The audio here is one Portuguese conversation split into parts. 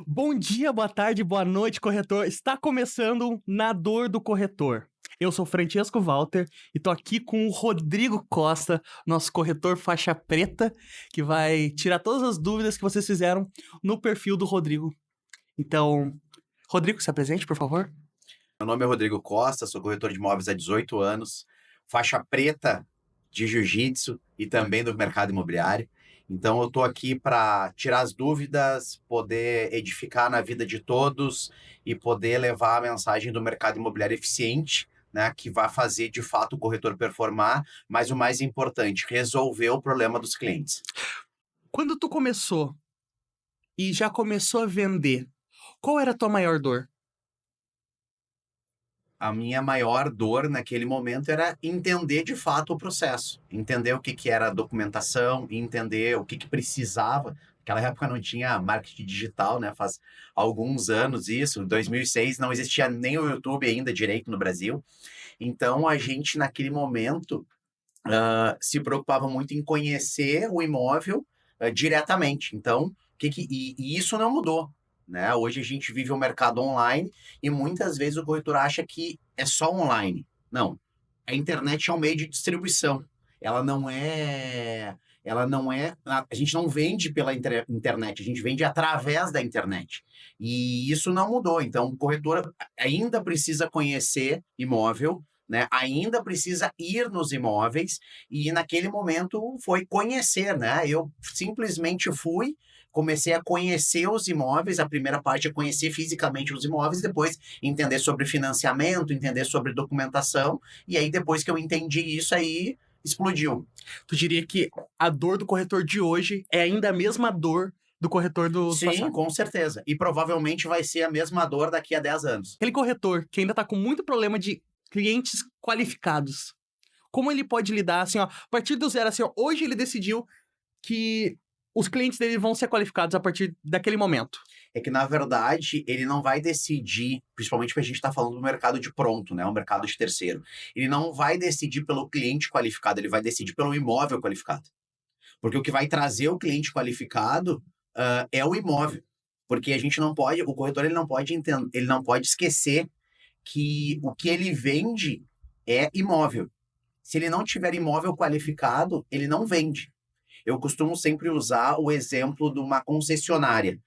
Bom dia, boa tarde, boa noite, corretor. Está começando Na Dor do Corretor. Eu sou Francesco Walter e tô aqui com o Rodrigo Costa, nosso corretor faixa preta, que vai tirar todas as dúvidas que vocês fizeram no perfil do Rodrigo. Então, Rodrigo, se apresente, por favor. Meu nome é Rodrigo Costa, sou corretor de imóveis há 18 anos, faixa preta de jiu-jitsu e também do mercado imobiliário. Então, eu estou aqui para tirar as dúvidas, poder edificar na vida de todos e poder levar a mensagem do mercado imobiliário eficiente, né, que vai fazer de fato o corretor performar, mas o mais importante, resolver o problema dos clientes. Quando tu começou e já começou a vender, qual era a tua maior dor? A minha maior dor naquele momento era entender de fato o processo, entender o que era a documentação, entender o que precisava. Naquela época não tinha marketing digital, né? Faz alguns anos isso, em 2006 não existia nem o YouTube ainda direito no Brasil. Então a gente naquele momento se preocupava muito em conhecer o imóvel diretamente. Então, e isso não mudou. Né? Hoje a gente vive o mercado online e muitas vezes o corretor acha que é só online. Não. A internet é um meio de distribuição. Ela não é. Ela não é. A gente não vende pela internet, a gente vende através da internet. E isso não mudou. Então, o corretor ainda precisa conhecer imóvel, né? Ainda precisa ir nos imóveis e naquele momento foi conhecer, né? Eu simplesmente fui, comecei a conhecer os imóveis, a primeira parte é conhecer fisicamente os imóveis, depois entender sobre financiamento, entender sobre documentação, e aí depois que eu entendi isso aí, explodiu. Tu diria que a dor do corretor de hoje é ainda a mesma dor do corretor do Sim, passado? com certeza. E provavelmente vai ser a mesma dor daqui a 10 anos. Aquele corretor que ainda tá com muito problema de clientes qualificados, como ele pode lidar, assim, ó, a partir do zero, assim, ó, hoje ele decidiu que os clientes dele vão ser qualificados a partir daquele momento. É que, na verdade, ele não vai decidir, principalmente porque a gente está falando do mercado de pronto, né? Um mercado de terceiro. Ele não vai decidir pelo cliente qualificado, ele vai decidir pelo imóvel qualificado. Porque o que vai trazer o cliente qualificado é o imóvel. Porque a gente não pode, o corretor ele não pode entender, ele não pode esquecer que o que ele vende é imóvel. Se ele não tiver imóvel qualificado, ele não vende. Eu costumo sempre usar o exemplo de uma concessionária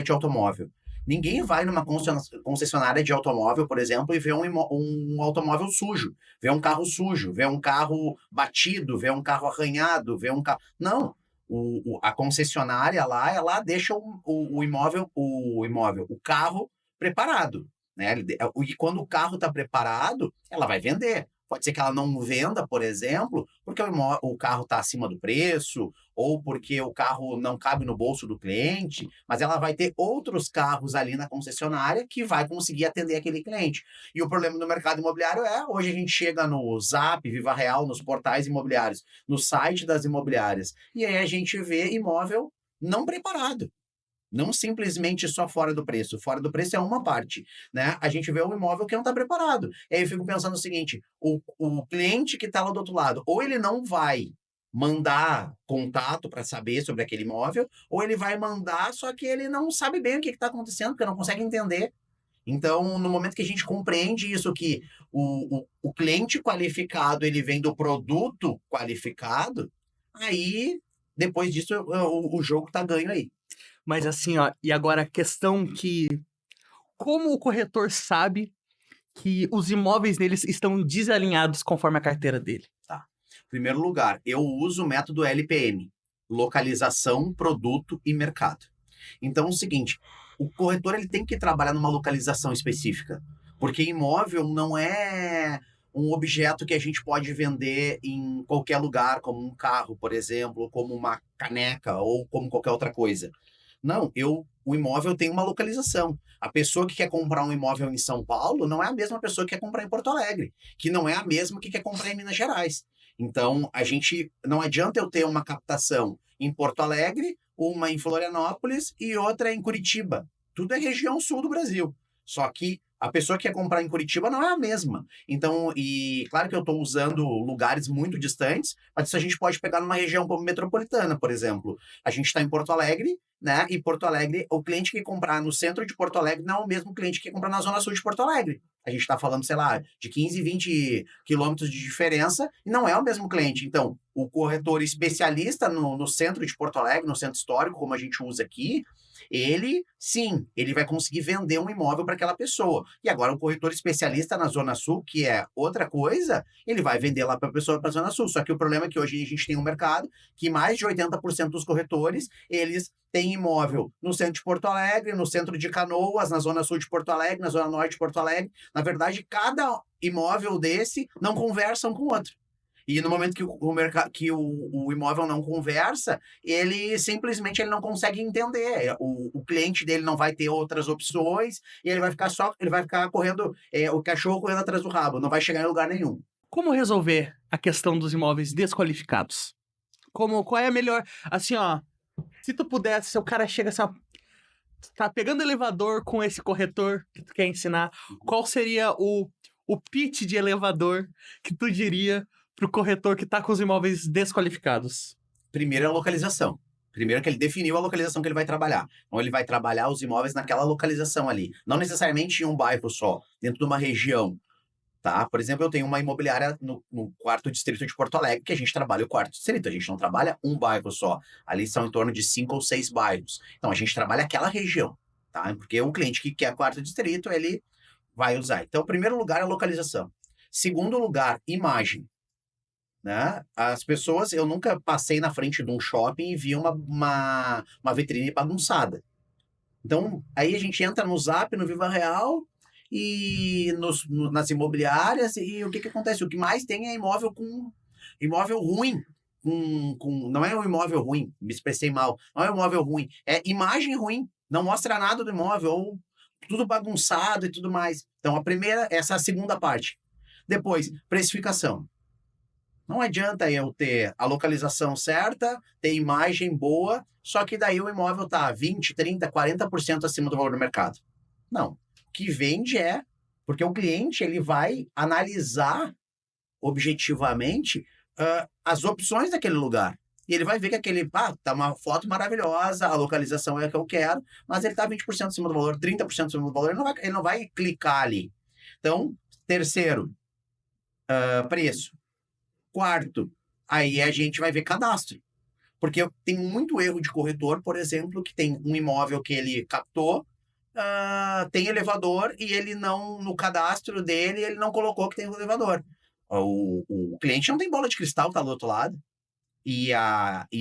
de automóvel. Ninguém vai numa concessionária de automóvel, por exemplo, e vê um automóvel sujo, vê um carro sujo, vê um carro batido, vê um carro arranhado, vê um carro. Não. A concessionária lá, ela deixa o carro preparado. Né? E quando o carro está preparado, ela vai vender. Pode ser que ela não venda, por exemplo, porque o carro está acima do preço, ou porque o carro não cabe no bolso do cliente, mas ela vai ter outros carros ali na concessionária que vai conseguir atender aquele cliente. E o problema do mercado imobiliário hoje a gente chega no Zap, Viva Real, nos portais imobiliários, no site das imobiliárias, e aí a gente vê imóvel não preparado. Não simplesmente só fora do preço. Fora do preço é uma parte, né? A gente vê um imóvel que não está preparado. E aí eu fico pensando o seguinte, o cliente que está lá do outro lado, ou ele não vai mandar contato para saber sobre aquele imóvel, ou ele vai mandar, só que ele não sabe bem o que está acontecendo, porque não consegue entender. Então, no momento que a gente compreende isso, que o cliente qualificado, ele vem do produto qualificado, aí, depois disso, o jogo está ganho aí. Mas assim, ó, e agora a questão que como o corretor sabe que os imóveis deles estão desalinhados conforme a carteira dele? Tá. Em primeiro lugar, eu uso o método LPM, localização, produto e mercado. Então é o seguinte, o corretor ele tem que trabalhar numa localização específica, porque imóvel não é um objeto que a gente pode vender em qualquer lugar, como um carro, por exemplo, como uma caneca ou como qualquer outra coisa. Não, o imóvel tem uma localização. A pessoa que quer comprar um imóvel em São Paulo não é a mesma pessoa que quer comprar em Porto Alegre, que não é a mesma que quer comprar em Minas Gerais. Então, a gente não adianta eu ter uma captação em Porto Alegre, uma em Florianópolis e outra em Curitiba. Tudo é região sul do Brasil. Só que A pessoa que quer comprar em Curitiba não é a mesma. Então, e claro que eu estou usando lugares muito distantes, mas isso a gente pode pegar numa região metropolitana, por exemplo. A gente está em Porto Alegre, né? E Porto Alegre, o cliente que comprar no centro de Porto Alegre não é o mesmo cliente que comprar na zona sul de Porto Alegre. A gente está falando, sei lá, de 15, 20 quilômetros de diferença e não é o mesmo cliente. Então, o corretor especialista no centro de Porto Alegre, no centro histórico, como a gente usa aqui, ele, sim, ele vai conseguir vender um imóvel para aquela pessoa. E agora, o corretor especialista na Zona Sul, que é outra coisa, ele vai vender lá para a pessoa para a Zona Sul. Só que o problema é que hoje a gente tem um mercado que mais de 80% dos corretores, eles têm imóvel no centro de Porto Alegre, no centro de Canoas, na Zona Sul de Porto Alegre, na Zona Norte de Porto Alegre. Na verdade, cada imóvel desse não conversa um com o outro. E no momento que o imóvel não conversa, ele simplesmente ele não consegue entender. O cliente dele não vai ter outras opções e ele vai ficar correndo, o cachorro correndo atrás do rabo, não vai chegar em lugar nenhum. Como resolver a questão dos imóveis desqualificados? Qual é a melhor... Assim, ó, se tu pudesse, se o cara chega assim, ó, tá pegando elevador com esse corretor que tu quer ensinar, qual seria o pitch de elevador que tu diria pro corretor que tá com os imóveis desqualificados? Primeiro é a localização. Primeiro que ele definiu a localização que ele vai trabalhar. Então, ele vai trabalhar os imóveis naquela localização ali. Não necessariamente em um bairro só, dentro de uma região. Tá? Por exemplo, eu tenho uma imobiliária no quarto distrito de Porto Alegre, que a gente trabalha o quarto distrito, a gente não trabalha um bairro só. Ali são em torno de 5 ou 6 bairros. Então, a gente trabalha aquela região, tá? Porque o cliente que quer quarto distrito, ele vai usar. Então, primeiro lugar, a localização. Segundo lugar, imagem. Né? As pessoas, eu nunca passei na frente de um shopping e vi uma vitrine bagunçada. Então, aí a gente entra no Zap, no Viva Real e nas imobiliárias, e o que acontece? O que mais tem é imóvel ruim. Não é um imóvel ruim, me expressei mal. Não é um imóvel ruim, é imagem ruim. Não mostra nada do imóvel, ou tudo bagunçado e tudo mais. Então, essa é a segunda parte. Depois, precificação. Não adianta eu ter a localização certa, ter imagem boa, só que daí o imóvel está 20, 30, 40% acima do valor do mercado. Não. O que vende é... Porque o cliente ele vai analisar objetivamente as opções daquele lugar. E ele vai ver que tá uma foto maravilhosa, a localização é a que eu quero, mas ele está 20% acima do valor, 30% acima do valor, ele não vai clicar ali. Então, terceiro, preço. Quarto, aí a gente vai ver cadastro. Porque tem muito erro de corretor, por exemplo, que tem um imóvel que ele captou, tem elevador e ele não, no cadastro dele, ele não colocou que tem um elevador. O cliente não tem bola de cristal, tá do outro lado. E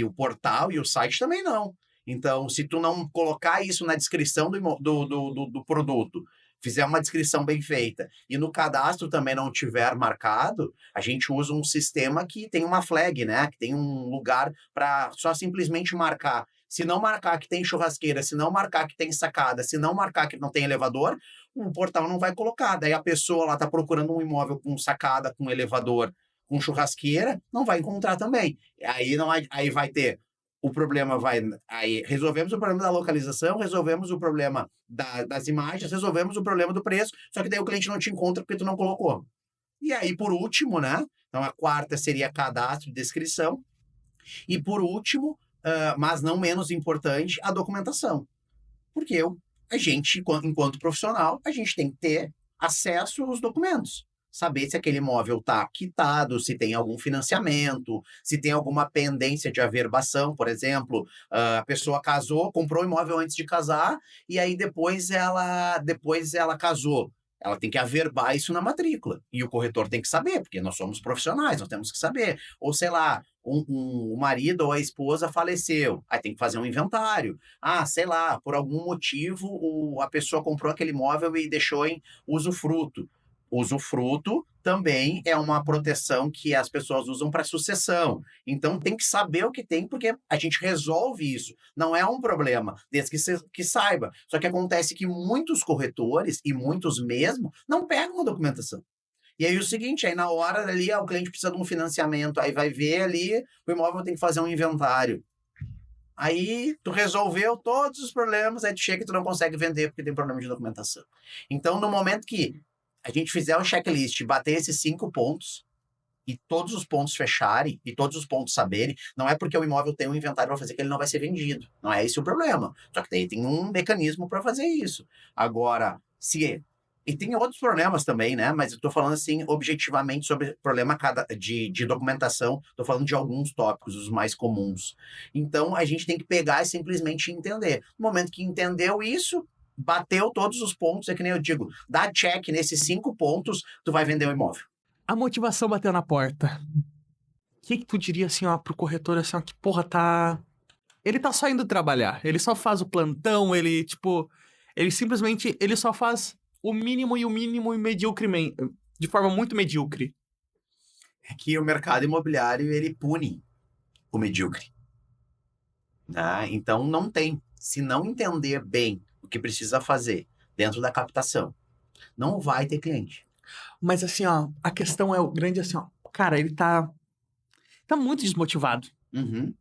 o portal e o site também não. Então, se tu não colocar isso na descrição do produto, fizer uma descrição bem feita e no cadastro também não tiver marcado, a gente usa um sistema que tem uma flag, né? Que tem um lugar para só simplesmente marcar. Se não marcar que tem churrasqueira, se não marcar que tem sacada, se não marcar que não tem elevador, o portal não vai colocar. Daí a pessoa lá está procurando um imóvel com sacada, com elevador, com churrasqueira, não vai encontrar também. Aí vai ter o problema aí resolvemos o problema da localização, resolvemos o problema das imagens, resolvemos o problema do preço, só que daí o cliente não te encontra porque tu não colocou. E aí, por último, né? Então, a quarta seria cadastro e descrição. E por último, mas não menos importante, a documentação. Porque a gente, enquanto profissional, a gente tem que ter acesso aos documentos. Saber se aquele imóvel está quitado, se tem algum financiamento, se tem alguma pendência de averbação, por exemplo. A pessoa casou, comprou o imóvel antes de casar, e aí depois ela casou. Ela tem que averbar isso na matrícula. E o corretor tem que saber, porque nós somos profissionais, nós temos que saber. Ou, sei lá, o marido ou a esposa faleceu, aí tem que fazer um inventário. Sei lá, por algum motivo a pessoa comprou aquele imóvel e deixou em usufruto. Usufruto também é uma proteção que as pessoas usam para sucessão. Então, tem que saber o que tem, porque a gente resolve isso. Não é um problema, desde que saiba. Só que acontece que muitos corretores, e muitos mesmo, não pegam a documentação. E aí o seguinte, aí na hora ali, o cliente precisa de um financiamento, aí vai ver ali, o imóvel tem que fazer um inventário. Aí tu resolveu todos os problemas, aí tu chega e tu não consegue vender porque tem problema de documentação. Então, no momento que a gente fizer o checklist, bater esses 5 pontos, e todos os pontos fecharem, e todos os pontos saberem, não é porque o imóvel tem um inventário para fazer que ele não vai ser vendido. Não é esse o problema. Só que tem um mecanismo para fazer isso. Agora, se... E tem outros problemas também, né? Mas eu tô falando, assim, objetivamente sobre problema de documentação. Tô falando de alguns tópicos, os mais comuns. Então, a gente tem que pegar e simplesmente entender. No momento que entendeu isso, bateu todos os pontos, é que nem eu digo, dá check nesses 5 pontos, tu vai vender o imóvel. A motivação bateu na porta. O que tu diria, assim, ó, pro corretor, assim, ó, que porra, tá... Ele tá só indo trabalhar, ele só faz o plantão, ele, tipo... Ele simplesmente, ele só faz o mínimo e medíocremente, de forma muito medíocre. É que o mercado imobiliário, ele pune o medíocre, né? Então, não tem. Se não entender bem o que precisa fazer dentro da captação, não vai ter cliente. Mas, assim, ó, a questão é o grande, assim, ó... Cara, ele tá muito desmotivado. Uhum.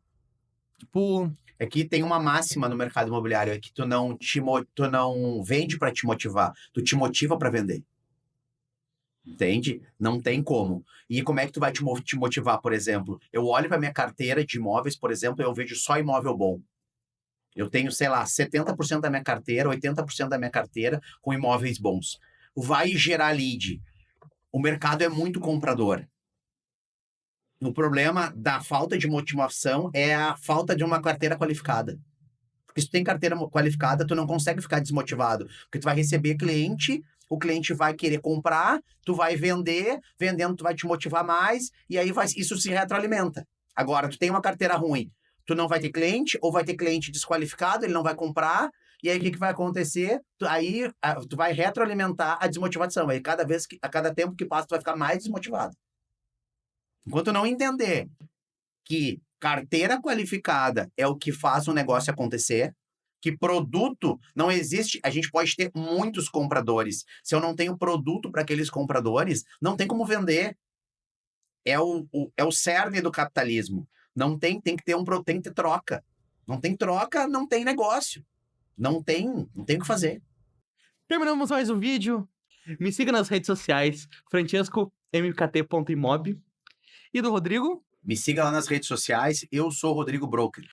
Tipo... É que tem uma máxima no mercado imobiliário, é que tu não vende para te motivar, tu te motiva para vender. Entende? Não tem como. E como é que tu vai te motivar, por exemplo? Eu olho para minha carteira de imóveis, por exemplo, e eu vejo só imóvel bom. Eu tenho, sei lá, 70% da minha carteira, 80% da minha carteira com imóveis bons. Vai gerar lead. O mercado é muito comprador. O problema da falta de motivação é a falta de uma carteira qualificada. Porque se tu tem carteira qualificada, tu não consegue ficar desmotivado. Porque tu vai receber cliente, o cliente vai querer comprar, tu vai vender, vendendo tu vai te motivar mais, e aí isso se retroalimenta. Agora, tu tem uma carteira ruim, tu não vai ter cliente, ou vai ter cliente desqualificado, ele não vai comprar, e aí o que vai acontecer? Tu vai retroalimentar a desmotivação. Aí a cada tempo que passa, tu vai ficar mais desmotivado. Enquanto não entender que carteira qualificada é o que faz o negócio acontecer, que produto não existe. A gente pode ter muitos compradores. Se eu não tenho produto para aqueles compradores, não tem como vender. É o cerne do capitalismo. Não tem que ter tem que ter troca. Não tem troca, não tem negócio. Não tem o que fazer. Terminamos mais um vídeo. Me siga nas redes sociais, francescomkt.imob. E do Rodrigo? Me siga lá nas redes sociais. Eu sou Rodrigo Broker.